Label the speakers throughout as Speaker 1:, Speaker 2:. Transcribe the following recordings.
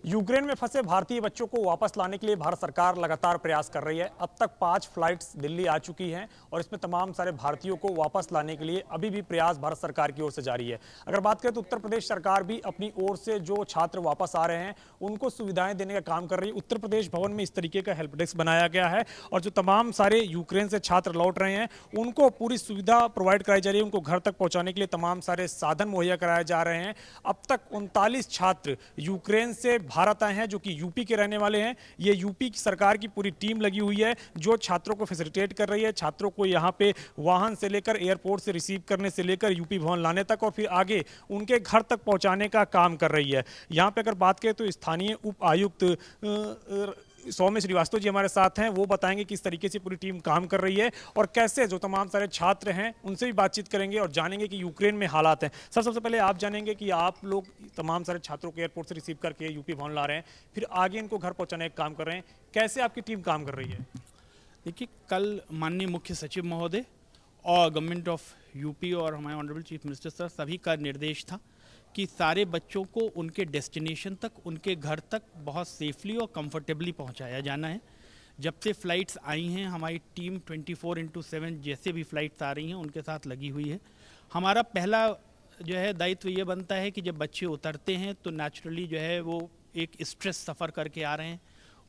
Speaker 1: Ukraine में फंसे भारतीय बच्चों को वापस लाने के लिए भारत सरकार लगातार प्रयास कर रही है। अब तक 5 फ्लाइट्स दिल्ली आ चुकी हैं और इसमें तमाम सारे भारतीयों को वापस लाने के लिए अभी भी प्रयास भारत सरकार की ओर से जारी है। अगर बात करें तो उत्तर प्रदेश सरकार भी अपनी ओर से जो छात्र वापस आ रहे हैं उनको सुविधाएं देने का काम कर रही है। उत्तर प्रदेश भवन में इस तरीके का हेल्प डेस्क बनाया गया है और जो तमाम सारे यूक्रेन से छात्र लौट रहे हैं उनको पूरी सुविधा प्रोवाइड कराई जा रही है। उनको घर तक पहुंचाने के लिए तमाम सारे साधन मुहैया कराए जा रहे हैं। अब तक 39 छात्र यूक्रेन से भारत आए हैं जो कि यूपी के रहने वाले हैं। ये यूपी की सरकार की पूरी टीम लगी हुई है जो छात्रों को फैसिलिटेट कर रही है। छात्रों को यहाँ पे वाहन से लेकर एयरपोर्ट से रिसीव करने से लेकर यूपी भवन लाने तक और फिर आगे उनके घर तक पहुंचाने का काम कर रही है। यहाँ पे अगर बात करें तो स्थानीय उप आयुक्त सौम्य श्रीवास्तव जी हमारे साथ हैं। वो बताएंगे किस तरीके से पूरी टीम काम कर रही है और कैसे जो तमाम सारे छात्र हैं उनसे भी बातचीत करेंगे और जानेंगे कि यूक्रेन में हालात हैं। सबसे पहले आप जानेंगे कि आप लोग तमाम सारे छात्रों को एयरपोर्ट से रिसीव करके यूपी भवन ला रहे हैं, फिर आगे इनको घर पहुंचाने का काम कर रहे हैं। कैसे आपकी टीम काम कर रही है?
Speaker 2: देखिए, कल माननीय मुख्य सचिव महोदय और गवर्नमेंट ऑफ यूपी और हमारे ऑनरेबल चीफ मिनिस्टर सर सभी का निर्देश था कि सारे बच्चों को उनके डेस्टिनेशन तक, उनके घर तक बहुत सेफली और कंफर्टेबली पहुंचाया जाना है। जब से फ़्लाइट्स आई हैं हमारी टीम 24/7 जैसे भी फ़्लाइट्स आ रही हैं उनके साथ लगी हुई है। हमारा पहला जो है दायित्व ये बनता है कि जब बच्चे उतरते हैं तो नेचुरली जो है वो एक स्ट्रेस सफ़र करके आ रहे हैं,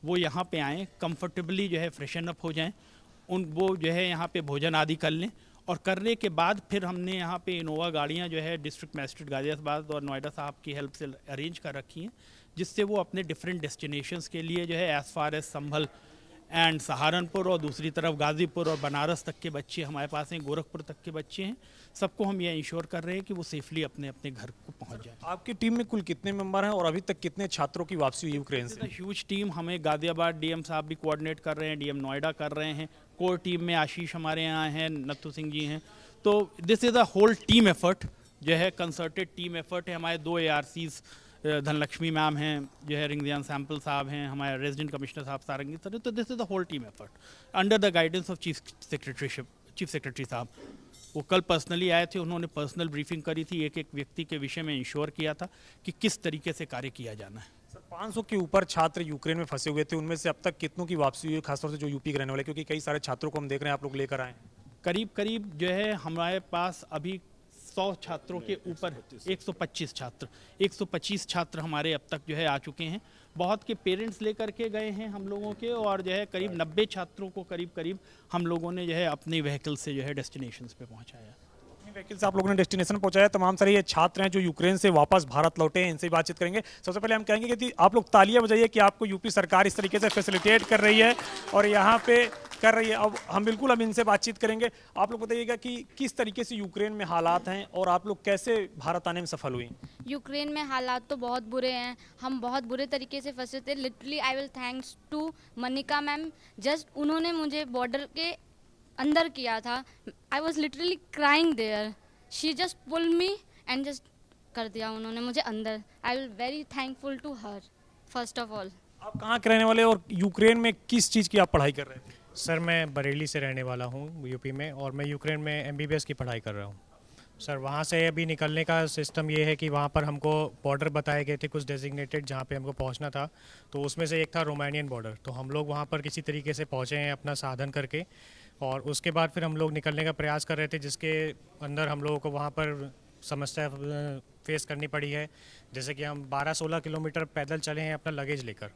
Speaker 2: वो यहाँ पे आएँ, कंफर्टेबली जो है फ्रेशन अप हो जाएं, वो जो है यहाँ पे भोजन आदि कर लें और करने के बाद फिर हमने यहाँ पे इनोवा गाड़ियाँ जो है डिस्ट्रिक्ट मैजिस्ट्रेट गाजियाबाद और नोएडा साहब की हेल्प से अरेंज कर रखी हैं, जिससे वो अपने डिफरेंट डेस्टिनेशंस के लिए जो है as far as Sambhal and Saharanpur और दूसरी तरफ गाज़ीपुर और बनारस तक के बच्चे हमारे पास हैं, गोरखपुर तक के बच्चे हैं। सबको हम ये इंश्योर कर रहे हैं कि वो सेफली अपने अपने घर को पहुंच जाए।
Speaker 1: आपकी टीम में कुल कितने मेंबर हैं और अभी तक कितने छात्रों की वापसी हुई यूक्रेन से?
Speaker 2: ह्यूज टीम, हमें गाजियाबाद डीएम साहब भी कोऑर्डिनेट कर रहे हैं, डीएम नोएडा कर रहे हैं, कोर टीम में आशीष हमारे यहाँ हैं, नत्थु सिंह जी हैं। तो this is a whole team effort जो है, कंसर्टेड टीम एफर्ट है। हमारे 2 ARCs धनलक्ष्मी मैम हैं, जो है रिंगजियान सैम्पल साहब हैं, हमारे रेजिडेंट कमिश्नर साहब सारंगी सर। तो this is the whole team effort under the guidance of chief secretary साहब। वो कल पर्सनली आए थे, उन्होंने पर्सनल ब्रीफिंग करी थी, एक एक व्यक्ति के विषय में इंश्योर किया था कि किस तरीके से कार्य किया जाना है।
Speaker 1: सर, 500 के ऊपर छात्र यूक्रेन में फंसे हुए थे, उनमें से अब तक कितनों की वापसी हुई है, खासतौर से जो यूपी के रहने वाले? क्योंकि कई सारे छात्रों को हम देख रहे हैं आप लोग लेकर आए।
Speaker 2: करीब करीब जो है हमारे पास अभी 100 छात्रों के ऊपर 125 छात्र हमारे अब तक जो है आ चुके हैं। बहुत के पेरेंट्स लेकर के गए हैं हम लोगों के, और जो है करीब 90 छात्रों को करीब हम लोगों ने जो है अपने व्हीकल से जो है डेस्टिनेशंस पे पहुंचाया।
Speaker 1: व्हीकल से आप लोगों ने डेस्टिनेशन पहुंचाया। तमाम सारे ये छात्र हैं जो यूक्रेन से वापस भारत लौटे हैं, इनसे बातचीत करेंगे। सबसे पहले हम कहेंगे कि आप लोग तालियां बजाइए कि आपको यूपी सरकार इस तरीके से फैसिलिटेट कर रही है और यहाँ पे कर रही है। अब हम बिल्कुल इनसे बातचीत करेंगे। आप लोग बताइएगा कि किस तरीके से यूक्रेन में हालात हैं और आप लोग कैसे भारत आने में सफल हुई?
Speaker 3: यूक्रेन में हालात तो बहुत बुरे हैं, हम बहुत बुरे तरीके से फंसे थे। Literally I will thanks to Manika ma'am, just उन्होंने मुझे बॉर्डर के अंदर किया था। I was literally crying there, she just pull me and just कर दिया उन्होंने मुझे अंदर। I will very thankful to her first of all.
Speaker 1: आप कहाँ के रहने वाले और यूक्रेन में किस चीज़ की आप पढ़ाई कर रहे थे?
Speaker 4: सर, मैं बरेली से रहने वाला हूँ यूपी में, और मैं यूक्रेन में MBBS की पढ़ाई कर रहा हूँ। सर, वहाँ से अभी निकलने का सिस्टम ये है कि वहाँ पर हमको बॉर्डर बताए गए थे कुछ डेजिग्नेटेड जहाँ पे हमको पहुँचना था, तो उसमें से एक था रोमानियन बॉर्डर। तो हम लोग वहाँ पर किसी तरीके से पहुँचे हैं अपना साधन करके, और उसके बाद फिर हम लोग निकलने का प्रयास कर रहे थे, जिसके अंदर हम लोगों को वहाँ पर समस्या फेस करनी पड़ी है। जैसे कि हम 12-16 किलोमीटर पैदल चले हैं अपना लगेज लेकर।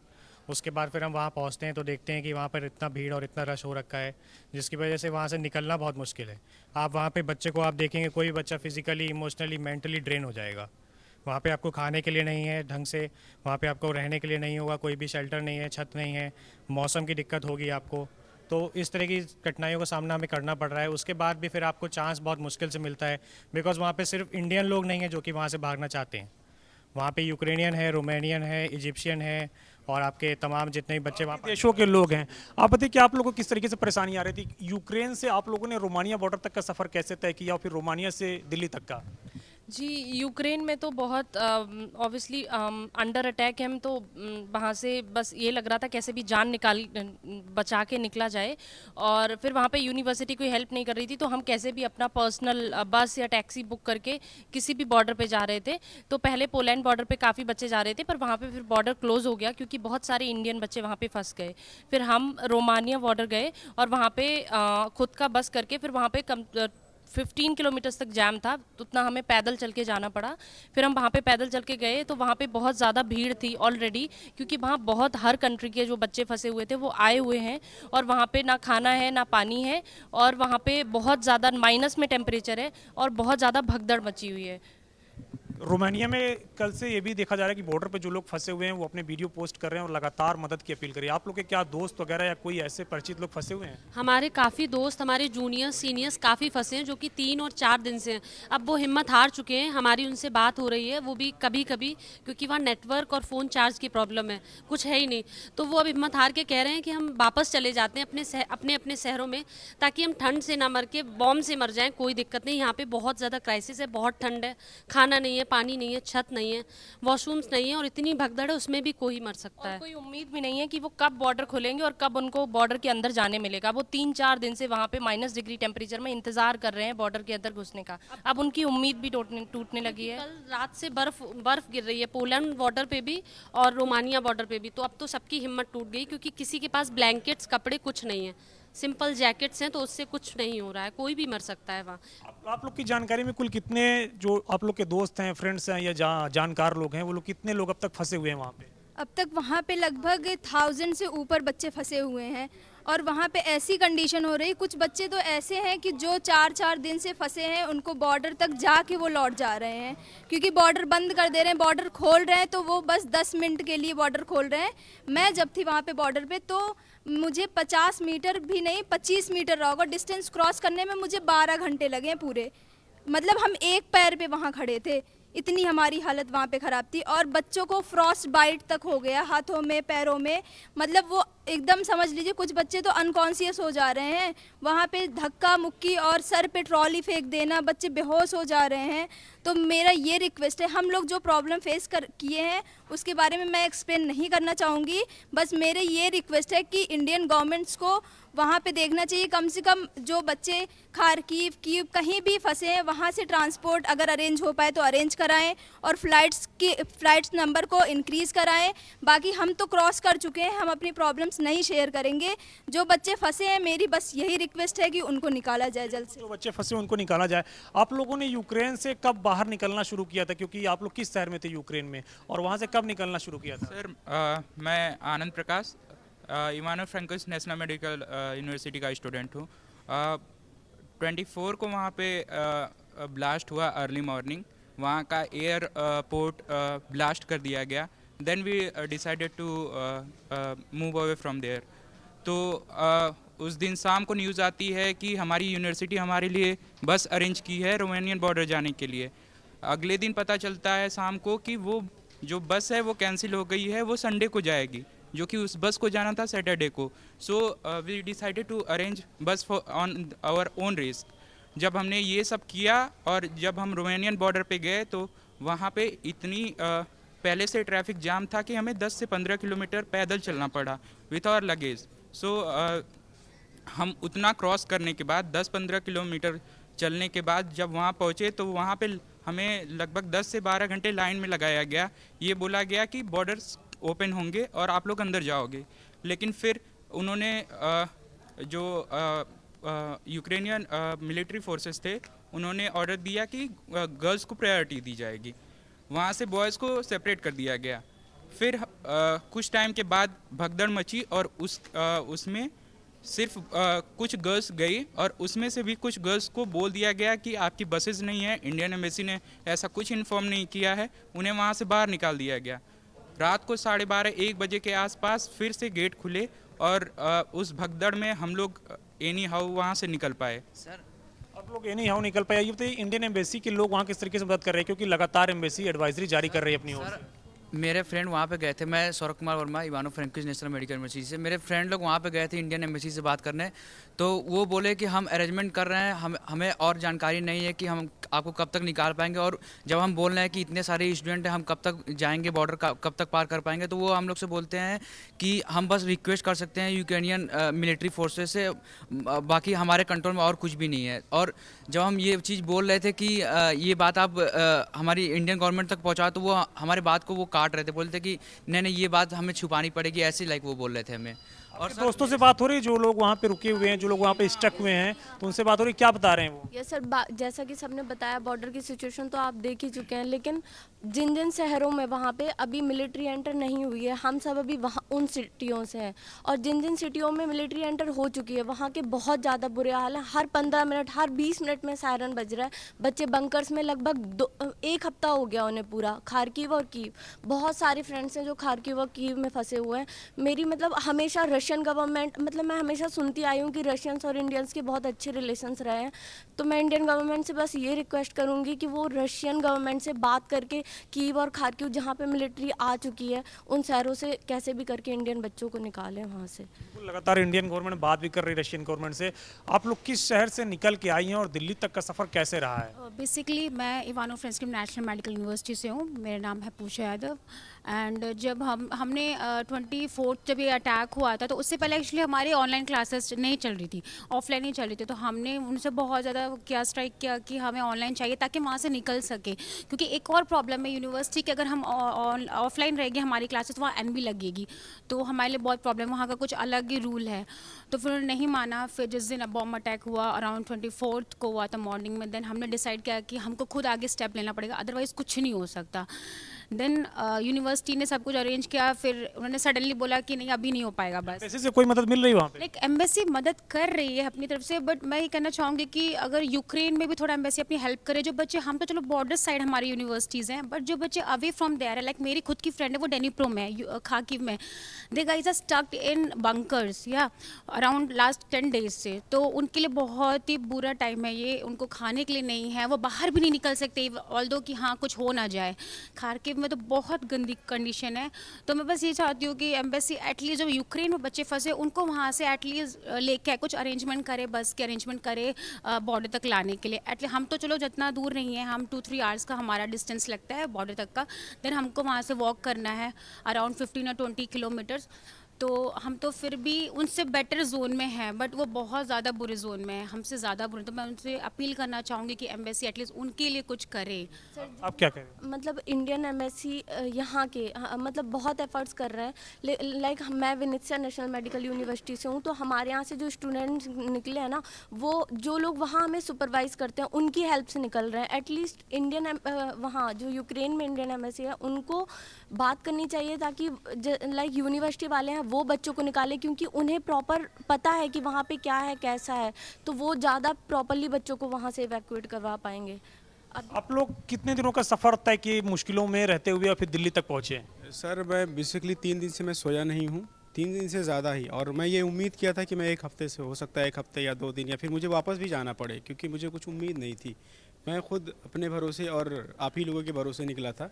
Speaker 4: उसके बाद फिर हम वहाँ पहुँचते हैं तो देखते हैं कि वहाँ पर इतना भीड़ और इतना रश हो रखा है, जिसकी वजह से वहाँ से निकलना बहुत मुश्किल है। आप वहाँ पे बच्चे को आप देखेंगे, कोई बच्चा फिजिकली, इमोशनली, मेंटली ड्रेन हो जाएगा। वहाँ पे आपको खाने के लिए नहीं है ढंग से, वहाँ पे आपको रहने के लिए नहीं होगा, कोई भी शेल्टर नहीं है, छत नहीं है, मौसम की दिक्कत होगी आपको। तो इस तरह की कठिनाइयों का सामना हमें करना पड़ रहा है। उसके बाद भी फिर आपको चांस बहुत मुश्किल से मिलता है, बिकॉज वहाँ पे सिर्फ इंडियन लोग नहीं हैं जो कि वहाँ से भागना चाहते हैं। वहाँ पे यूक्रेनियन है, रोमानियन है, इजिप्शियन है, और आपके तमाम जितने भी बच्चे वहाँ
Speaker 1: देशों के लोग हैं। आप बताइए कि आप लोगों को किस तरीके से परेशानी आ रही थी? यूक्रेन से आप लोगों ने रोमानिया बॉर्डर तक का सफ़र कैसे तय किया और फिर रोमानिया से दिल्ली तक का?
Speaker 5: जी, यूक्रेन में तो बहुत ऑब्वियसली अंडर अटैक है, हम तो वहाँ से बस ये लग रहा था कैसे भी जान बचा के निकला जाए। और फिर वहाँ पे यूनिवर्सिटी कोई हेल्प नहीं कर रही थी, तो हम कैसे भी अपना पर्सनल बस या टैक्सी बुक करके किसी भी बॉर्डर पे जा रहे थे। तो पहले पोलैंड बॉर्डर पे काफ़ी बच्चे जा रहे थे, पर वहाँ पे फिर बॉर्डर क्लोज हो गया क्योंकि बहुत सारे इंडियन बच्चे वहाँ पे फंस गए। फिर हम रोमानिया बॉर्डर गए और वहाँ पे खुद का बस करके फिर वहाँ पे 15 किलोमीटर्स तक जैम था, तो उतना हमें पैदल चल के जाना पड़ा। फिर हम वहाँ पे पैदल चल के गए तो वहाँ पे बहुत ज़्यादा भीड़ थी ऑलरेडी, क्योंकि वहाँ बहुत हर कंट्री के जो बच्चे फंसे हुए थे वो आए हुए हैं। और वहाँ पे ना खाना है ना पानी है, और वहाँ पे बहुत ज़्यादा माइनस में टेम्परेचर है और बहुत ज़्यादा भगदड़ मची हुई है।
Speaker 1: रोमानिया में कल से ये भी देखा जा रहा है कि बॉर्डर पे जो लोग फंसे हुए हैं वो अपने वीडियो पोस्ट कर रहे हैं और लगातार मदद की अपील कर रहे हैं। आप लोग के क्या दोस्त वगैरह या कोई ऐसे परिचित लोग फंसे हुए हैं?
Speaker 6: हमारे काफ़ी दोस्त, हमारे जूनियर्स सीनियर्स काफ़ी फंसे हैं, जो कि 3 और 4 दिन से हैं। अब वो हिम्मत हार चुके हैं, हमारी उनसे बात हो रही है, वो भी कभी कभी, क्योंकि वहाँ नेटवर्क और फ़ोन चार्ज की प्रॉब्लम है, कुछ है ही नहीं। तो वो अब हिम्मत हार के कह रहे हैं कि हम वापस चले जाते हैं अपने अपने शहरों में, ताकि हम ठंड से ना मर के बॉम्ब से मर जाएं। कोई दिक्कत नहीं, यहाँ पे बहुत ज़्यादा क्राइसिस है, बहुत ठंड है, खाना नहीं है, पानी नहीं है, छत नहीं है, वॉशरूम्स नहीं है, और इतनी भगदड़ है, उसमें भी कोई मर सकता
Speaker 5: और
Speaker 6: है।
Speaker 5: कोई उम्मीद भी नहीं है कि वो कब बॉर्डर खुलेंगे और कब उनको बॉर्डर के अंदर जाने मिलेगा। वो 3-4 दिन से वहाँ पे -डिग्री टेम्परेचर में इंतजार कर रहे हैं बॉर्डर के अंदर घुसने का। अब उनकी उम्मीद भी टूटने लगी है।
Speaker 6: कल रात से बर्फ गिर रही है पोलैंड बॉर्डर पे भी और रोमानिया बॉर्डर पे भी। तो अब तो सबकी हिम्मत टूट गई, क्योंकि किसी के पास ब्लैंकेट्स, कपड़े कुछ नहीं है, सिंपल जैकेट्स हैं, तो उससे कुछ नहीं हो रहा है, कोई भी मर सकता है वहाँ।
Speaker 1: आप लोग की जानकारी में कुल कितने जो आप लोग के दोस्त हैं, फ्रेंड्स हैं या जानकार लोग हैं, वो लोग कितने लोग अब तक फंसे हुए हैं वहाँ पे?
Speaker 7: अब तक वहाँ पे लगभग 1000 से ऊपर बच्चे फंसे हुए हैं। और वहाँ पे ऐसी कंडीशन हो रही, कुछ बच्चे तो ऐसे हैं कि जो 4-4 दिन से फंसे हैं, उनको बॉर्डर तक जाके वो लौट जा रहे हैं, क्योंकि बॉर्डर बंद कर दे रहे हैं। बॉर्डर खोल रहे हैं तो वो बस 10 मिनट के लिए बॉर्डर खोल रहे हैं। मैं जब थी वहाँ पे बॉर्डर पे, तो मुझे 50 मीटर भी नहीं, 25 मीटर रहा होगा डिस्टेंस क्रॉस करने में, मुझे 12 घंटे लगे हैं पूरे। मतलब हम एक पैर पे वहाँ खड़े थे, इतनी हमारी हालत वहाँ पे ख़राब थी। और बच्चों को फ्रॉस्ट बाइट तक हो गया, हाथों में, पैरों में। मतलब वो एकदम समझ लीजिए, कुछ बच्चे तो अनकॉन्शियस हो जा रहे हैं वहाँ पे, धक्का मुक्की और सर पे ट्रॉली फेंक देना, बच्चे बेहोश हो जा रहे हैं। तो मेरा ये रिक्वेस्ट है, हम लोग जो प्रॉब्लम फेस किए हैं उसके बारे में मैं एक्सप्लेन नहीं करना चाहूँगी। बस मेरे ये रिक्वेस्ट है कि इंडियन गवर्नमेंट्स को वहाँ पे देखना चाहिए, कम से कम जो बच्चे खारकीव कीव कहीं भी फंसे हैं, वहाँ से ट्रांसपोर्ट अगर अरेंज हो पाए तो अरेंज कराएं, और फ्लाइट्स नंबर को इंक्रीज़ कराएं। बाकी हम तो क्रॉस कर चुके हैं, हम अपनी प्रॉब्लम्स नहीं शेयर करेंगे। जो बच्चे फंसे हैं, मेरी बस यही रिक्वेस्ट है कि उनको निकाला जाए जल्द से।
Speaker 1: जो बच्चे फंसे उनको निकाला जाए। आप लोगों ने यूक्रेन से कब बाहर निकलना शुरू किया था, क्योंकि आप लोग किस शहर में थे यूक्रेन में, और वहाँ से कब निकलना शुरू किया था?
Speaker 8: सर मैं Anand Prakash इवानो फ्रैंकोस national medical university का स्टूडेंट हूँ। 24 को वहाँ पे ब्लास्ट हुआ अर्ली मॉर्निंग, वहाँ का एयरपोर्ट ब्लास्ट कर दिया गया। Then we decided to move away from there. तो उस दिन शाम को न्यूज़ आती है कि हमारी यूनिवर्सिटी हमारे लिए बस अरेंज की है रोमानियन बॉर्डर जाने के लिए। अगले दिन पता चलता है शाम को कि वो जो बस है वो कैंसिल हो गई है, वो संडे को जाएगी, जो कि उस बस को जाना था सैटरडे को। So we decided to arrange bus for on our own risk. जब हमने ये सब किया और जब हम रोमानियन बॉर्डर पे गए तो वहाँ पे इतनी पहले से ट्रैफिक जाम था कि हमें 10 से 15 किलोमीटर पैदल चलना पड़ा विथ आवर लगेज। सो हम उतना क्रॉस करने के बाद 10-15 किलोमीटर चलने के बाद जब वहाँ पहुँचे तो वहाँ पे हमें लगभग 10 से 12 घंटे लाइन में लगाया गया। ये बोला गया कि बॉर्डर्स ओपन होंगे और आप लोग अंदर जाओगे। लेकिन फिर उन्होंने जो यूक्रेनियन मिलिट्री फोर्सेस थे, उन्होंने ऑर्डर दिया कि गर्ल्स को प्रायोरिटी दी जाएगी, वहाँ से बॉयज़ को सेपरेट कर दिया गया। फिर कुछ टाइम के बाद भगदड़ मची और उसमें सिर्फ कुछ गर्ल्स गई और उसमें से भी कुछ गर्ल्स को बोल दिया गया कि आपकी बसेस नहीं है। इंडियन एम्बेसी ने ऐसा कुछ इन्फॉर्म नहीं किया है, उन्हें वहाँ से बाहर निकाल दिया गया। रात को 12:30-1 बजे के आसपास फिर से गेट खुले और उस भगदड़ में हम लोग एनी हाउ वहाँ से निकल पाए।
Speaker 9: सर
Speaker 1: आप लोग एनी हाउ निकल पाए। ये बताइए, इंडियन एम्बेसी के लोग वहाँ किस तरीके से मदद कर रहे हैं, क्योंकि लगातार एम्बेसी एडवाइजरी जारी कर रही है अपनी ओर से?
Speaker 8: मेरे फ्रेंड वहाँ पे गए थे, मैं Saurabh Kumar Verma इवानो Francis national medical university से, मेरे फ्रेंड लोग वहाँ पे गए थे इंडियन एम्बेसी से बात करने। तो वो बोले कि हम अरेंजमेंट कर रहे हैं, हमें और जानकारी नहीं है कि हम आपको कब तक निकाल पाएंगे, और जब हम बोल रहे हैं कि इतने सारे स्टूडेंट हैं, हम कब तक जाएंगे बॉर्डर का, कब तक पार कर पाएंगे, तो वो हम लोग से बोलते हैं कि हम बस रिक्वेस्ट कर सकते हैं यूक्रेनियन मिलिट्री फोर्सेस से, बाकी हमारे कंट्रोल में और कुछ भी नहीं है। और जब हम ये चीज़ बोल रहे थे कि ये बात आप हमारी इंडियन गवर्नमेंट तक पहुँचा, तो वो हमारे बात को वो काट रहे थे, बोलते कि नहीं ये बात हमें छुपानी पड़ेगी, ऐसे लाइक वो बोल रहे थे हमें। और
Speaker 1: और दोस्तों से बात हो रही है जो लोग वहाँ पे रुके हुए हैं, जो लोग वहाँ पे स्टक हुए हैं, तो उनसे बात हो रही है, क्या बता रहे हैं वो?
Speaker 9: यस सर, जैसा कि सबने बताया बॉर्डर की सिचुएशन तो आप देख ही चुके हैं, लेकिन जिन जिन शहरों में वहाँ पे अभी मिलिट्री एंटर नहीं हुई है, हम सब अभी वहाँ उन सिटियों से हैं, और जिन जिन सिटियों में मिलिट्री एंटर हो चुकी है वहाँ के बहुत ज़्यादा बुरे हाल हैं। हर 15 मिनट, हर 20 मिनट में सायरन बज रहा है। बच्चे बंकर्स में लगभग 1 हफ्ता हो गया उन्हें पूरा, खार्किव और कीव। बहुत सारे फ्रेंड्स हैं जो खार्किव और कीव में फंसे हुए हैं। मेरी मतलब हमेशा रशियन गवर्नमेंट, मतलब मैं हमेशा सुनती आई हूँ कि रशियंस और इंडियंस के बहुत अच्छे रिलेशंस रहे हैं, तो मैं इंडियन गवर्नमेंट से बस ये रिक्वेस्ट करूँगी कि वो रशियन गवर्नमेंट से बात करके कीव और खार्किव जहाँ पे मिलिट्री आ चुकी है उन शहरों से कैसे भी करके इंडियन बच्चों को निकालें वहाँ से।
Speaker 1: लगातार इंडियन गवर्नमेंट बात भी कर रही है रशियन गवर्नमेंट से। आप लोग किस शहर से निकल के आई हैं और दिल्ली तक का सफ़र कैसे रहा है?
Speaker 10: बेसिकली मैं इवानो फ्रेंकिस नेशनल मेडिकल यूनिवर्सिटी से हूँ। मेरा नाम है पूजा यादव। एंड जब हमने 24 जब ये अटैक हुआ था तो उससे पहले एक्चुअली हमारी ऑनलाइन क्लासेस नहीं चल रही थी, ऑफलाइन ही चल रही थी, तो हमने उनसे बहुत ज़्यादा क्या स्ट्राइक किया कि हमें ऑनलाइन चाहिए ताकि वहाँ से निकल सके। क्योंकि एक और प्रॉब्लम है यूनिवर्सिटी की, अगर हम ऑफलाइन रहेंगे हमारी क्लासेस, वहाँ एनबी लगेगी, तो हमारे लिए बहुत प्रॉब्लम, वहाँ का कुछ अलग ही रूल है। तो फिर उन्होंने नहीं माना। फिर जिस दिन बॉम्ब अटैक हुआ अराउंड 24 को हुआ था मॉर्निंग में, देन हमने डिसाइड किया कि हमको खुद आगे स्टेप लेना पड़ेगा, अदरवाइज़ कुछ नहीं हो सकता। देन यूनिवर्सिटी ने सब कुछ अरेंज किया, फिर उन्होंने सडनली बोला कि नहीं अभी नहीं हो पाएगा बस।
Speaker 1: ऐसे से कोई मदद मिल रही है वहाँ पे?
Speaker 10: लाइक एम्बेसी मदद कर रही है अपनी तरफ से, बट मैं ये कहना चाहूँगी कि अगर यूक्रेन में भी थोड़ा एम्बेसी अपनी हेल्प करे। जो बच्चे, हम तो चलो बॉर्डर साइड हमारी यूनिवर्सिटीज़ हैं, बट जो बच्चे अवे फ्रॉम देयर है, लाइक मेरी खुद की फ्रेंड है वो डेनीप्रो में है, खाकिव में, the guys are stuck in bunkers या अराउंड लास्ट 10 डेज से। तो उनके लिए बहुत ही बुरा टाइम है ये, उनको खाने के लिए नहीं है, वो बाहर भी नहीं निकल सकते ऑल्दो कि हाँ कुछ हो ना जाए। खार्किव में तो बहुत गंदी कंडीशन है। तो मैं बस ये चाहती हूँ कि एम्बेसी एटलीस्ट जो यूक्रेन में बच्चे फंसे उनको वहाँ से एटलीस्ट लेके कुछ अरेंजमेंट करे, बस के अरेंजमेंट करे बॉर्डर तक लाने के लिए। एटलीस्ट हम तो चलो जितना दूर नहीं है, हम 2-3 आवर्स का हमारा डिस्टेंस लगता है बॉर्डर तक का, देन हमको वहाँ से वॉक करना है अराउंड 15 या 20 किलोमीटर्स। तो हम तो फिर भी उनसे बेटर जोन में हैं, बट वो बहुत ज़्यादा बुरे जोन में है, हमसे ज़्यादा बुरे। तो मैं उनसे अपील करना चाहूँगी कि एम्बेसी एटलीस्ट उनके लिए कुछ करे।
Speaker 1: आप क्या कह रहे हैं?
Speaker 9: मतलब इंडियन एम्बेसी यहाँ के मतलब बहुत एफर्ट्स कर रहे हैं। लाइक मैं विनित्सा नेशनल मेडिकल यूनिवर्सिटी से हूँ, तो हमारे यहाँ से जो स्टूडेंट्स निकले हैं ना, वो जो लोग वहाँ हमें सुपरवाइज करते हैं उनकी हेल्प से निकल रहे हैं। एटलीस्ट इंडियन वहाँ जो यूक्रेन में इंडियन एम्बेसी है उनको बात करनी चाहिए ताकि लाइक यूनिवर्सिटी वाले हैं वो बच्चों को निकाले, क्योंकि उन्हें प्रॉपर पता है कि वहाँ पे क्या है कैसा है, तो वो ज़्यादा प्रॉपरली बच्चों को वहाँ से इवैक्यूएट करवा पाएंगे।
Speaker 1: आप लोग कितने दिनों का सफ़र तय किए मुश्किलों में रहते हुए और फिर दिल्ली तक पहुँचे?
Speaker 11: सर मैं बेसिकली 3 दिन से मैं सोया नहीं हूँ, 3 दिन से ज़्यादा ही, और मैं ये उम्मीद किया था कि मैं 1 हफ्ते से, हो सकता है 1 हफ्ते या 2 दिन, या फिर मुझे वापस भी जाना पड़े, क्योंकि मुझे कुछ उम्मीद नहीं थी। मैं खुद अपने भरोसे और आप ही लोगों के भरोसे निकला था।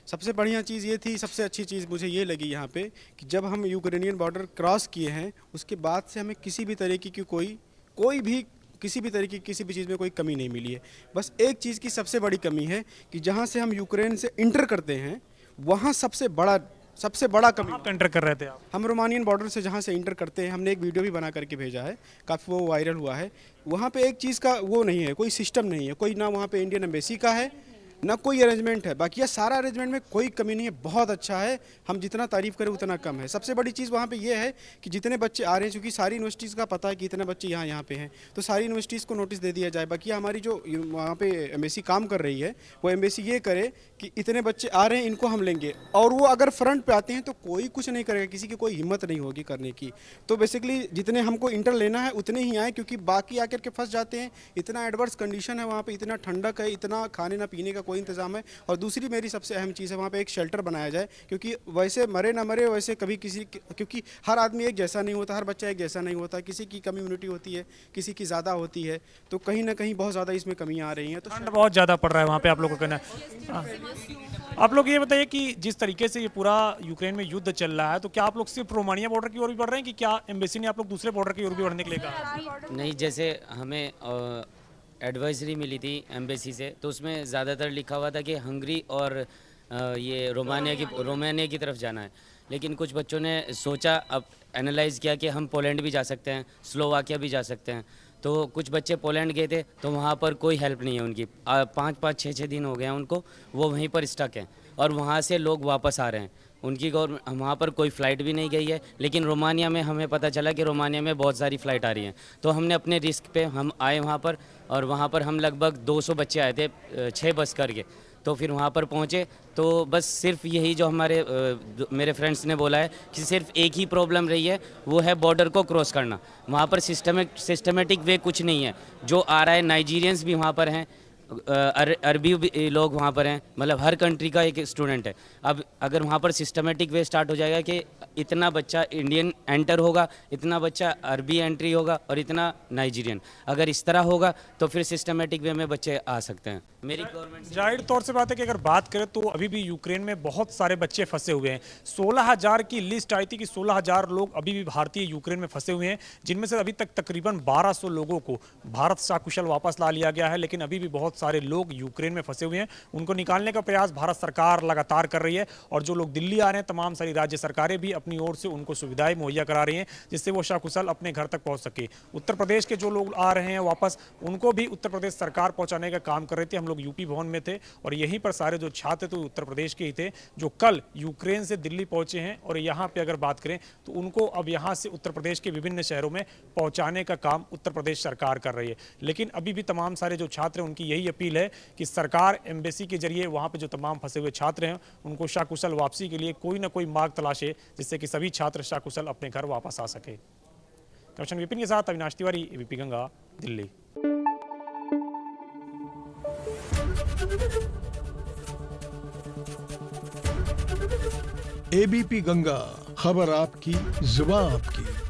Speaker 11: सबसे बढ़िया चीज़ ये थी, सबसे अच्छी चीज़ मुझे ये लगी यहाँ पे कि जब हम यूक्रेनियन बॉर्डर क्रॉस किए हैं उसके बाद से हमें किसी भी तरीके की कोई भी किसी भी तरीके की किसी भी चीज़ में कोई कमी नहीं मिली है। बस एक चीज़ की सबसे बड़ी कमी है कि जहाँ से हम यूक्रेन से इंटर करते हैं वहाँ सबसे बड़ा कमी।
Speaker 1: आप एंटर कर रहे थे आप?
Speaker 11: हम रोमानियन बॉर्डर से जहाँ से इंटर करते हैं, हमने एक वीडियो भी बना करके भेजा है, काफ़ी वो वायरल हुआ है। वहाँ पे एक चीज़ का वो नहीं है, कोई सिस्टम नहीं है, कोई ना वहाँ पे इंडियन एम्बेसी का है ना कोई अरेंजमेंट है। बाकी यह सारा अरेंजमेंट में कोई कमी नहीं है, बहुत अच्छा है, हम जितना तारीफ़ करें उतना कम है। सबसे बड़ी चीज़ वहाँ पे ये है कि जितने बच्चे आ रहे हैं, क्योंकि सारी यूनिवर्सिटीज़ का पता है कि इतने बच्चे यहाँ पे हैं, तो सारी यूनिवर्सिटीज़ को नोटिस दे दिया जाए। बाकी हमारी जो वहाँ पे एम्बेसी काम कर रही है, वो एम्बेसी ये करे कि इतने बच्चे आ रहे हैं इनको हम लेंगे, और वो अगर फ्रंट पे आते हैं तो कोई कुछ नहीं करेगा, किसी की कोई हिम्मत नहीं होगी करने की। तो बेसिकली जितने हमको इंटर लेना है उतने ही आए, क्योंकि बाकी आकर के फंस जाते हैं। इतना एडवर्स कंडीशन है वहाँ पे, इतना ठंडक है, इतना खाने ना पीने का कोई इंतजाम है। और दूसरी मेरी सबसे अहम चीज़ है वहाँ पे एक शेल्टर बनाया जाए, क्योंकि वैसे मरे ना मरे वैसे कभी किसी, क्योंकि हर आदमी एक जैसा नहीं होता, हर बच्चा एक जैसा नहीं होता, किसी की कम इम्यूनिटी होती है, किसी की ज़्यादा होती है, तो कहीं ना कहीं बहुत ज़्यादा इसमें कमियाँ आ रही हैं। तो
Speaker 1: ठंड बहुत ज़्यादा पड़ रहा है वहाँ पे, आप लोगों का कहना है। हाँ। आप लोग ये बताइए कि जिस तरीके से ये पूरा यूक्रेन में युद्ध चल रहा है, तो क्या आप लोग सिर्फ रोमानिया बॉर्डर की ओर भी बढ़ रहे हैं कि क्या एम्बेसी ने आप लोग दूसरे बॉर्डर की ओर भी बढ़ने के लिए कहा?
Speaker 12: नहीं, जैसे हमें एडवाइजरी मिली थी एम्बेसी से, तो उसमें ज़्यादातर लिखा हुआ था कि हंगरी और ये रोमानिया की तरफ जाना है। लेकिन कुछ बच्चों ने सोचा, अब एनालाइज़ किया कि हम पोलैंड भी जा सकते हैं, स्लोवाकिया भी जा सकते हैं। तो कुछ बच्चे पोलैंड गए थे, तो वहाँ पर कोई हेल्प नहीं है उनकी। 5-5, 6-6 दिन हो गए हैं उनको, वो वहीं पर स्टक हैं और वहाँ से लोग वापस आ रहे हैं। उनकी गवर्नमेंट, वहाँ पर कोई फ़्लाइट भी नहीं गई है। लेकिन रोमानिया में हमें पता चला कि रोमानिया में बहुत सारी फ़्लाइट आ रही हैं। तो हमने अपने रिस्क पे हम आए वहाँ पर, और वहाँ पर हम लगभग 200 बच्चे आए थे 6 बस करके। तो फिर वहाँ पर पहुँचे तो बस सिर्फ यही जो मेरे फ्रेंड्स ने बोला है कि सिर्फ एक ही प्रॉब्लम रही है, वो है बॉर्डर को क्रॉस करना। वहाँ पर सिस्टमेटिक वे कुछ नहीं है। जो आ रहा है, नाइजीरियंस भी वहाँ पर हैं, अरबी भी लोग वहाँ पर हैं, मतलब हर कंट्री का एक स्टूडेंट है। अब अगर वहाँ पर सिस्टमेटिक वे स्टार्ट हो जाएगा कि इतना बच्चा इंडियन एंटर होगा, इतना बच्चा अरबी एंट्री होगा और इतना नाइजीरियन, अगर इस तरह होगा तो फिर सिस्टमेटिक वे में बच्चे आ सकते हैं। मेरी गवर्नमेंट
Speaker 1: जाहिर तौर से बात है कि अगर बात करें तो अभी भी यूक्रेन में बहुत सारे बच्चे फंसे हुए हैं। 16,000 की लिस्ट आई थी कि 16,000 लोग अभी भी भारतीय यूक्रेन में फंसे हुए हैं, जिनमें से अभी तक तकरीबन 1200 लोगों को भारत सकुशल वापस ला लिया गया है। लेकिन अभी भी बहुत सारे लोग यूक्रेन में फंसे हुए हैं, उनको निकालने का प्रयास भारत सरकार लगातार कर रही है। और जो लोग दिल्ली आ रहे हैं, तमाम सारी राज्य सरकारें भी अपनी ओर से उनको सुविधाएं मुहैया करा रही हैं, जिससे वो सकुशल अपने घर तक पहुंच सके। उत्तर प्रदेश के जो लोग आ रहे हैं वापस, उनको भी उत्तर प्रदेश सरकार पहुंचाने का काम कर रही थी। हम लोग यूपी भवन में थे और यहीं पर सारे जो छात्र थे उत्तर प्रदेश के ही थे, जो कल यूक्रेन से दिल्ली पहुंचे हैं। और यहाँ पे अगर बात करें तो उनको अब यहाँ से उत्तर प्रदेश के विभिन्न शहरों में पहुंचाने का काम उत्तर प्रदेश सरकार कर रही है। लेकिन अभी भी तमाम सारे जो छात्र हैं, उनकी यही अपील है कि सरकार एम्बेसी के जरिए वहाँ पे जो तमाम फंसे हुए छात्र हैं, उनको सकुशल वापसी के लिए कोई ना कोई मार्ग तलाशे, जिससे कि सभी छात्र सकुशल अपने घर वापस आ सके। कैप्टन विपिन के साथ अविनाश तिवारी, एबीपी गंगा, दिल्ली।
Speaker 13: एबीपी गंगा, खबर आपकी, जुबान आपकी।